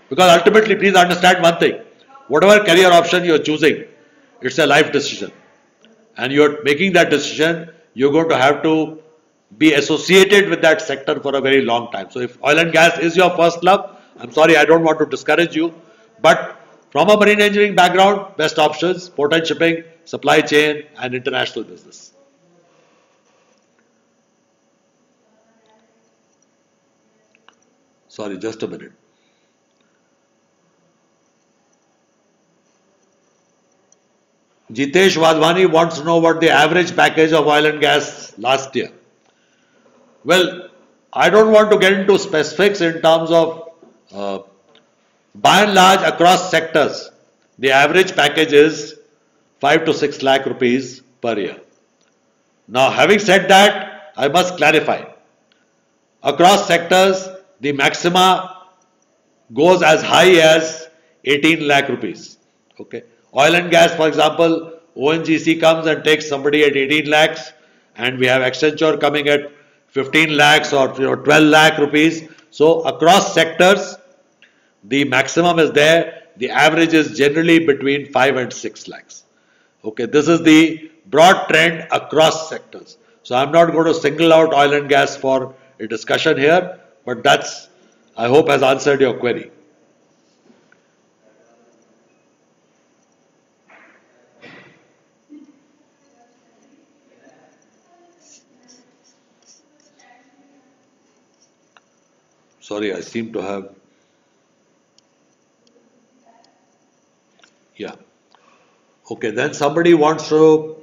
Because ultimately, please understand one thing. Whatever career option you're choosing, it's a life decision. And you're making that decision, you're going to have to be associated with that sector for a very long time. So if oil and gas is your first love, I'm sorry, I don't want to discourage you. But from a marine engineering background, best options, port and shipping, supply chain and international business. Sorry, just a minute. Jitesh Wadhwani wants to know what the average package of oil and gas last year. Well, I don't want to get into specifics in terms of by and large across sectors. The average package is 5 to 6 lakh rupees per year. Now, having said that, I must clarify. Across sectors, the maxima goes as high as 18 lakh rupees. Okay. Oil and gas, for example, ONGC comes and takes somebody at 18 lakhs, and we have Accenture coming at 15 lakhs or 12 lakh rupees. So across sectors, the maximum is there. The average is generally between 5 and 6 lakhs. Okay, this is the broad trend across sectors. So I'm not going to single out oil and gas for a discussion here, but that's, I hope, has answered your query. Sorry, I seem to have. Yeah. Okay, then somebody wants to.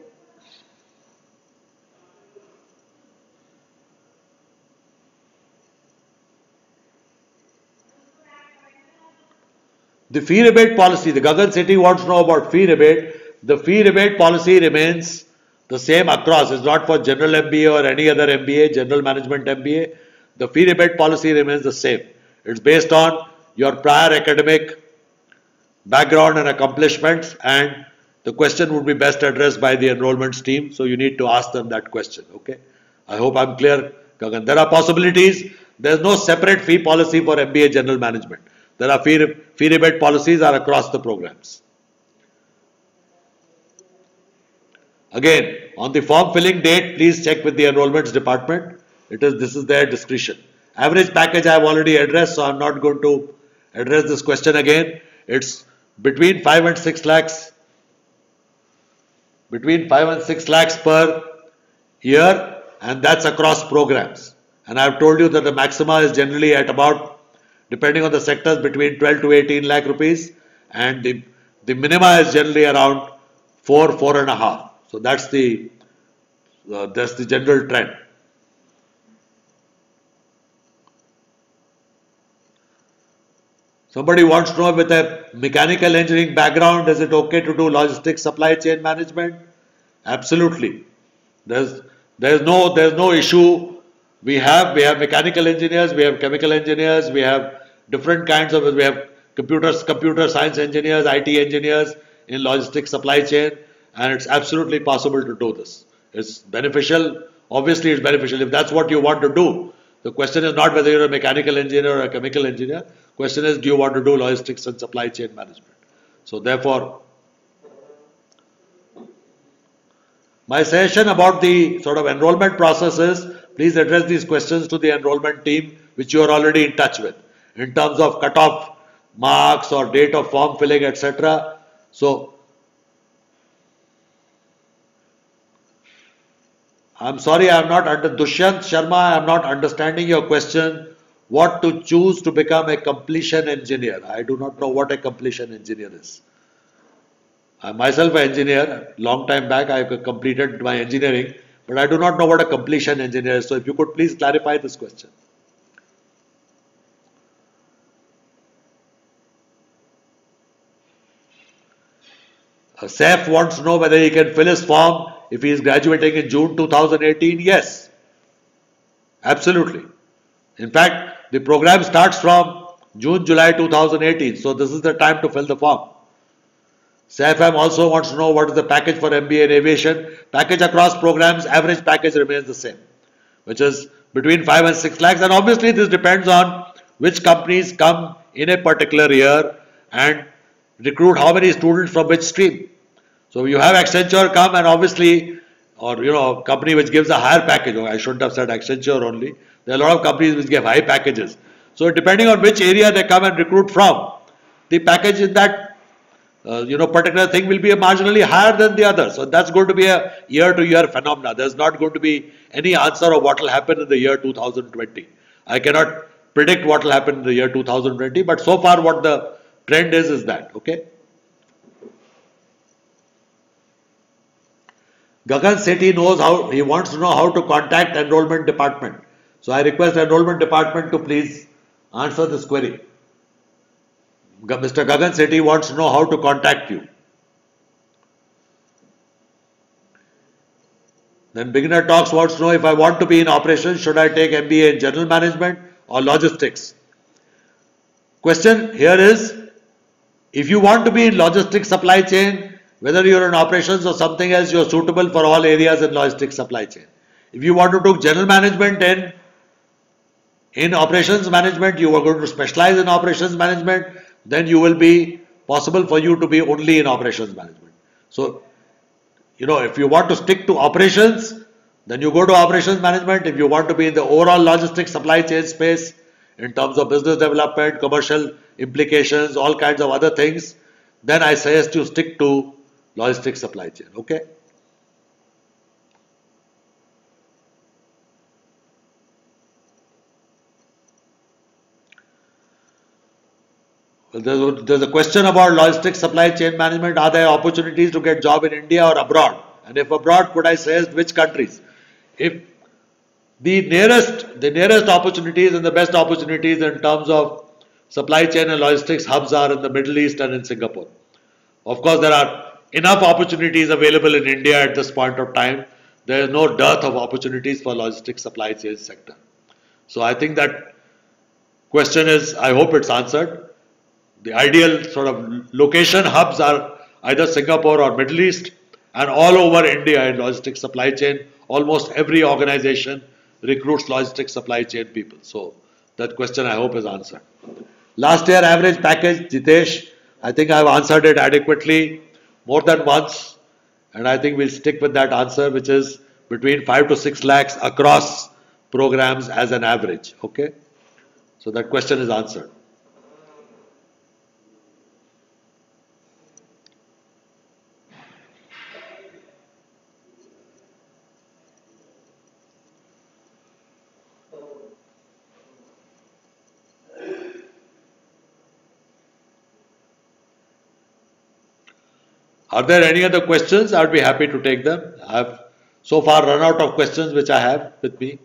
The fee rebate policy, the Gagan City wants to know about fee rebate. The fee rebate policy remains the same across. It's not for general MBA or any other MBA, general management MBA. The fee rebate policy remains the same. It's based on your prior academic background and accomplishments, and the question would be best addressed by the enrollments team. So you need to ask them that question. Okay. I hope I'm clear, Gagan. There are possibilities. There's no separate fee policy for MBA general management. There are fee rebate policies are across the programs. Again, on the form filling date, please check with the enrollments department. This is their discretion. Average package I have already addressed, so I'm not going to address this question again. It's between 5 and 6 lakhs, between 5 and 6 lakhs per year, and that's across programs. And I've told you that the maxima is generally at about, depending on the sectors, between 12 to 18 lakh rupees, and the minima is generally around 4 and a half. So that's the general trend. Somebody wants to know, with a mechanical engineering background, is it okay to do logistics supply chain management? Absolutely. There's there's no issue. We have mechanical engineers, we have chemical engineers, we have different kinds of, we have computer science engineers, IT engineers in logistics supply chain, and it's absolutely possible to do this. It's beneficial. Obviously, it's beneficial if that's what you want to do. The question is not whether you're a mechanical engineer or a chemical engineer. Question is, do you want to do logistics and supply chain management? So therefore, my suggestion about the sort of enrollment process is, please address these questions to the enrollment team, which you are already in touch with, in terms of cutoff marks or date of form filling, etc. So, I'm sorry, I'm not under Dushyant Sharma, I'm not understanding your question. What to choose to become a completion engineer? I do not know what a completion engineer is. I'm myself an engineer. Long time back, I completed my engineering, but I do not know what a completion engineer is. So, if you could please clarify this question. Saif wants to know whether he can fill his form if he is graduating in June 2018. Yes, absolutely. In fact, the program starts from June, July 2018. So, this is the time to fill the form. SAFM also wants to know what is the package for MBA in aviation. Package across programs, average package remains the same, which is between 5 and 6 lakhs. And obviously, this depends on which companies come in a particular year and recruit how many students from which stream. So you have Accenture come, and obviously, or company which gives a higher package. I shouldn't have said Accenture only. There are a lot of companies which give high packages. So depending on which area they come and recruit from, the package in that particular thing will be marginally higher than the other. So that's going to be a year-to-year phenomena. There's not going to be any answer of what will happen in the year 2020. I cannot predict what will happen in the year 2020, but so far what the trend is that, okay? Gagan Sethi knows how, he wants to know how to contact enrollment department. So I request enrollment department to please answer this query. Mr. Gagan Sethi wants to know how to contact you. Then beginner talks wants to know, if I want to be in operations, should I take MBA in general management or logistics? Question here is, if you want to be in logistics supply chain, whether you're in operations or something else, you're suitable for all areas in logistics supply chain. If you want to do general management in operations management, you are going to specialize in operations management, then you will be possible for you to be only in operations management. So, if you want to stick to operations, then you go to operations management. If you want to be in the overall logistics supply chain space, in terms of business development, commercial implications, all kinds of other things, then I suggest you stick to logistics supply chain. Okay? There's a question about logistics supply chain management. Are there opportunities to get job in India or abroad? And if abroad, could I say which countries? If the nearest opportunities and the best opportunities in terms of supply chain and logistics hubs are in the Middle East and in Singapore. Of course, there are enough opportunities available in India at this point of time. There is no dearth of opportunities for logistics supply chain sector. So I think that question is, I hope it's answered. The ideal sort of location hubs are either Singapore or Middle East, and all over India in logistics supply chain. Almost every organization recruits logistics supply chain people. So that question I hope is answered. Last year average package, Jitesh, I think I've answered it adequately more than once, and I think we'll stick with that answer, which is between 5 to 6 lakhs across programs as an average. Okay, so that question is answered. Are there any other questions? I'd be happy to take them. I've so far run out of questions which I have with me.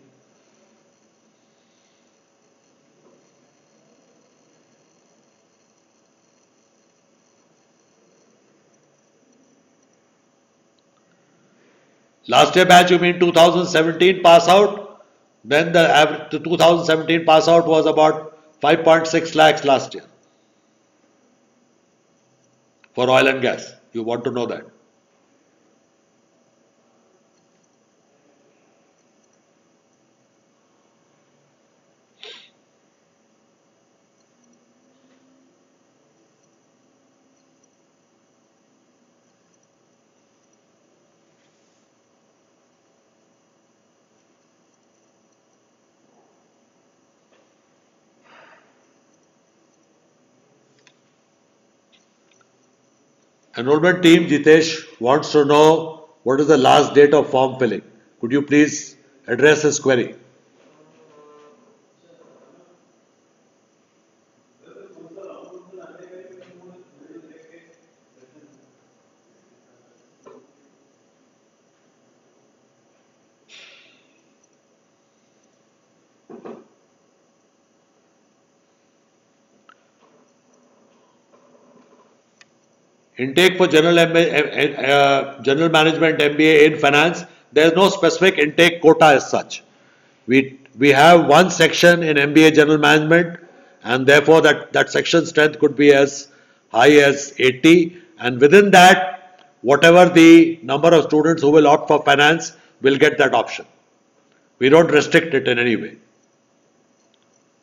Last year batch, you mean 2017 pass out? Then the average, the 2017 pass out was about 5.6 lakhs last year for oil and gas. You want to know that? Enrollment team, Jitesh wants to know what is the last date of form filling. Could you please address this query? Intake for general management MBA in finance, there is no specific intake quota as such. We have one section in MBA general management, and therefore that section strength could be as high as 80, and within that, whatever the number of students who will opt for finance will get that option. We don't restrict it in any way.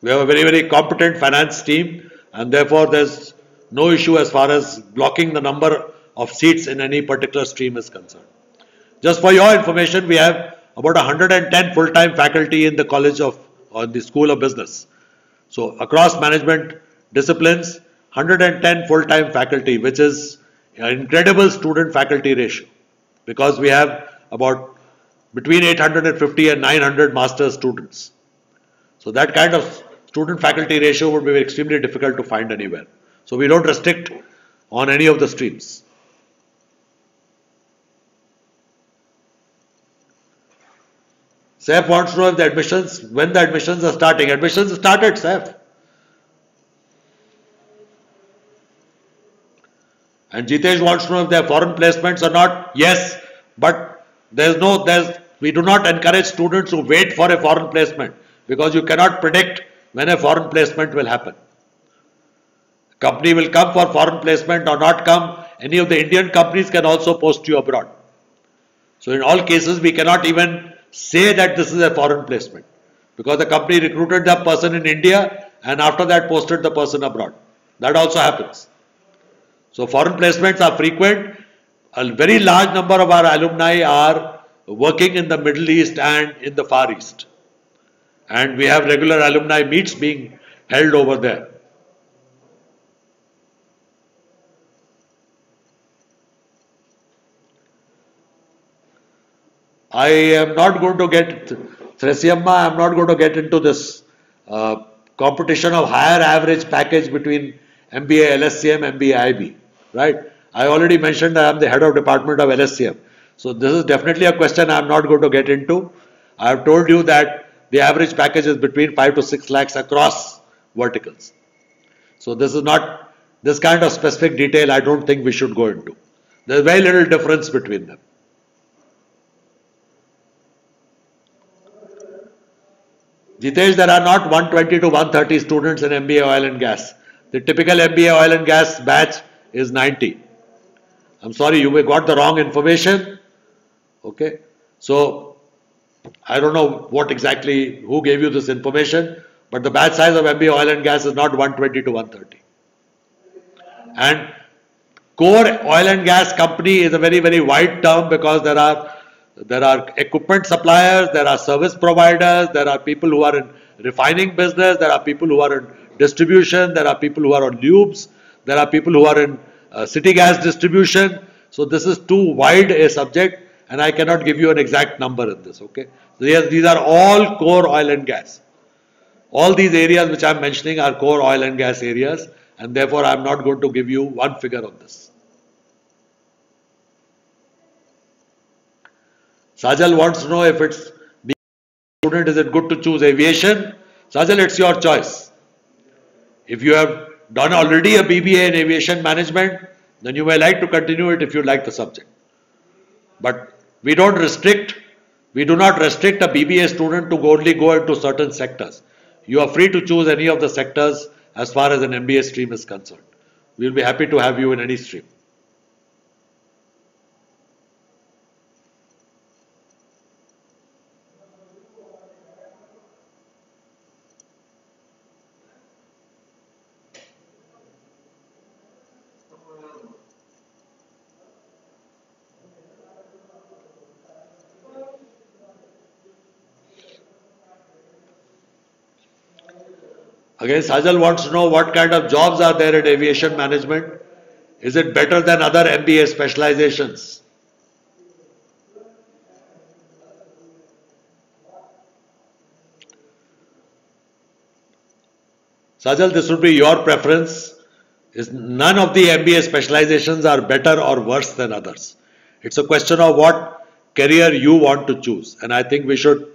We have a very, very competent finance team, and therefore there's no issue as far as blocking the number of seats in any particular stream is concerned. Just for your information, we have about 110 full-time faculty in the College of, or the School of Business. So across management disciplines, 110 full-time faculty, which is an incredible student-faculty ratio, because we have about between 850 and 900 master's students. So that kind of student-faculty ratio would be extremely difficult to find anywhere. So we don't restrict on any of the streams. Saif wants to know if the admissions, when the admissions are starting. Admissions started, Saif. And Jitesh wants to know if there are foreign placements or not. Yes, but we do not encourage students to wait for a foreign placement, because you cannot predict when a foreign placement will happen. Company will come for foreign placement or not come. Any of the Indian companies can also post you abroad. So in all cases, we cannot even say that this is a foreign placement, because the company recruited the person in India and after that posted the person abroad. That also happens. So foreign placements are frequent. A very large number of our alumni are working in the Middle East and in the Far East. And we have regular alumni meets being held over there. I am not going to get, Thresiyamma, I am not going to get into this competition of higher average package between MBA LSCM, MBA IB, right? I already mentioned that I am the head of department of LSCM. So this is definitely a question I am not going to get into. I have told you that the average package is between 5 to 6 lakhs across verticals. So this is not, this kind of specific detail I don't think we should go into. There is very little difference between them. Jitesh, there are not 120 to 130 students in MBA oil and gas. The typical MBA oil and gas batch is 90. I'm sorry, you may got the wrong information. Okay. So, I don't know what exactly, who gave you this information, but the batch size of MBA oil and gas is not 120 to 130. And core oil and gas company is a very, very wide term because there are equipment suppliers, there are service providers, there are people who are in refining business, there are people who are in distribution, there are people who are on lubes, there are people who are in city gas distribution. So this is too wide a subject and I cannot give you an exact number in this, okay. These are all core oil and gas. All these areas which I am mentioning are core oil and gas areas and therefore I am not going to give you one figure on this. Sajal wants to know if it's being a student, is it good to choose aviation? Sajal, it's your choice. If you have done already a BBA in aviation management, then you may like to continue it if you like the subject. But we don't restrict, we do not restrict a BBA student to only go into certain sectors. You are free to choose any of the sectors as far as an MBA stream is concerned. We will be happy to have you in any stream. Again, Sajal wants to know what kind of jobs are there in aviation management. Is it better than other MBA specializations? Sajal, this would be your preference. Is none of the MBA specializations are better or worse than others. It's a question of what career you want to choose. And I think we should,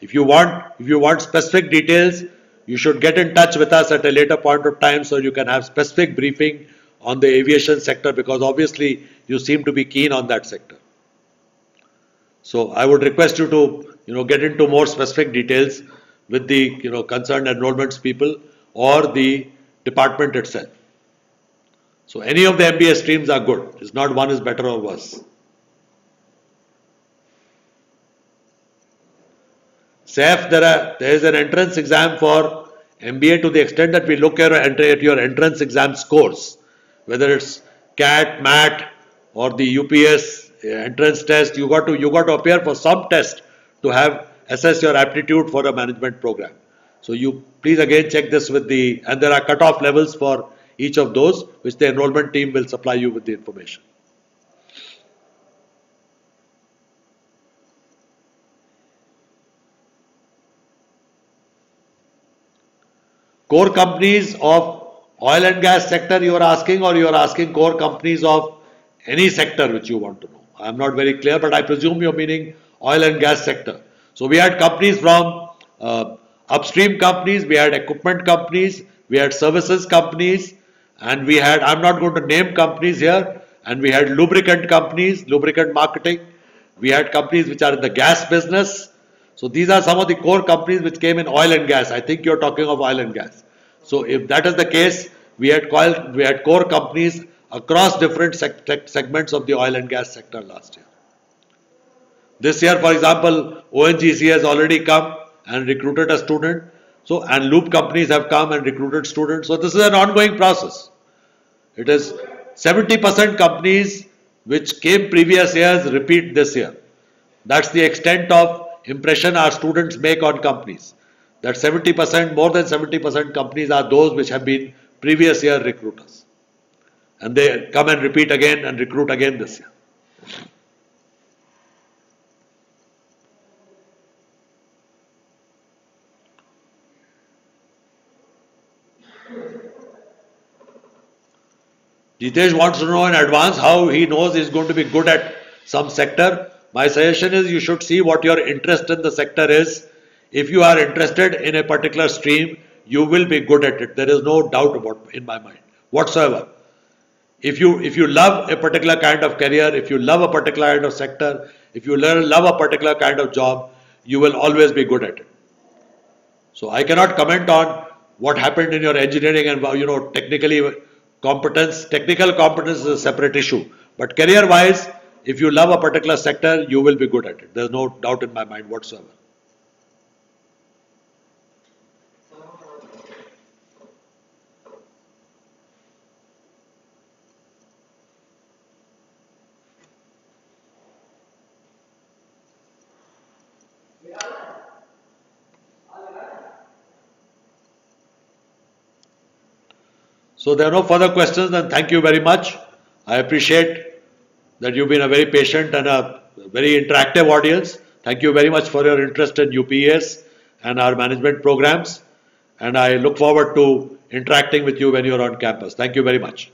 if you want specific details, you should get in touch with us at a later point of time so you can have specific briefing on the aviation sector because obviously you seem to be keen on that sector. So I would request you to get into more specific details with the concerned enrollments people or the department itself. So any of the MBA streams are good. It's not one is better or worse. Saif, there is an entrance exam for MBA to the extent that we look at your entrance exam scores, whether it's CAT, MAT, or the UPES entrance test. You got to appear for some test to assess your aptitude for a management program. So you please again check this and there are cutoff levels for each of those, which the enrollment team will supply you with the information. Core companies of oil and gas sector you are asking, or you are asking core companies of any sector which you want to know? I am not very clear, but I presume you are meaning oil and gas sector. So we had companies from upstream companies, we had equipment companies, we had services companies, and we had, I'm not going to name companies here, and we had lubricant companies, lubricant marketing, we had companies which are in the gas business. So these are some of the core companies which came in oil and gas. I think you're talking of oil and gas. So if that is the case, we had core companies across different segments of the oil and gas sector last year. This year, for example, ONGC has already come and recruited a student. So, and lube companies have come and recruited students. So this is an ongoing process. It is 70% companies which came previous years repeat this year. That's the extent of impression our students make on companies. That 70%, more than 70% companies are those which have been previous year recruiters. And they come and repeat again and recruit again this year. Jitesh wants to know in advance how he knows he's going to be good at some sector. My suggestion is you should see what your interest in the sector is. If you are interested in a particular stream, you will be good at it. There is no doubt about in my mind whatsoever. If you love a particular kind of career, if you love a particular kind of sector, if you love a particular kind of job, you will always be good at it. So I cannot comment on what happened in your engineering and technical competence is a separate issue. But career wise, if you love a particular sector, you will be good at it. There's no doubt in my mind whatsoever. So there are no further questions, then thank you very much. I appreciate that you've been a very patient and a very interactive audience. Thank you very much for your interest in UPES and our management programs. And I look forward to interacting with you when you're on campus. Thank you very much.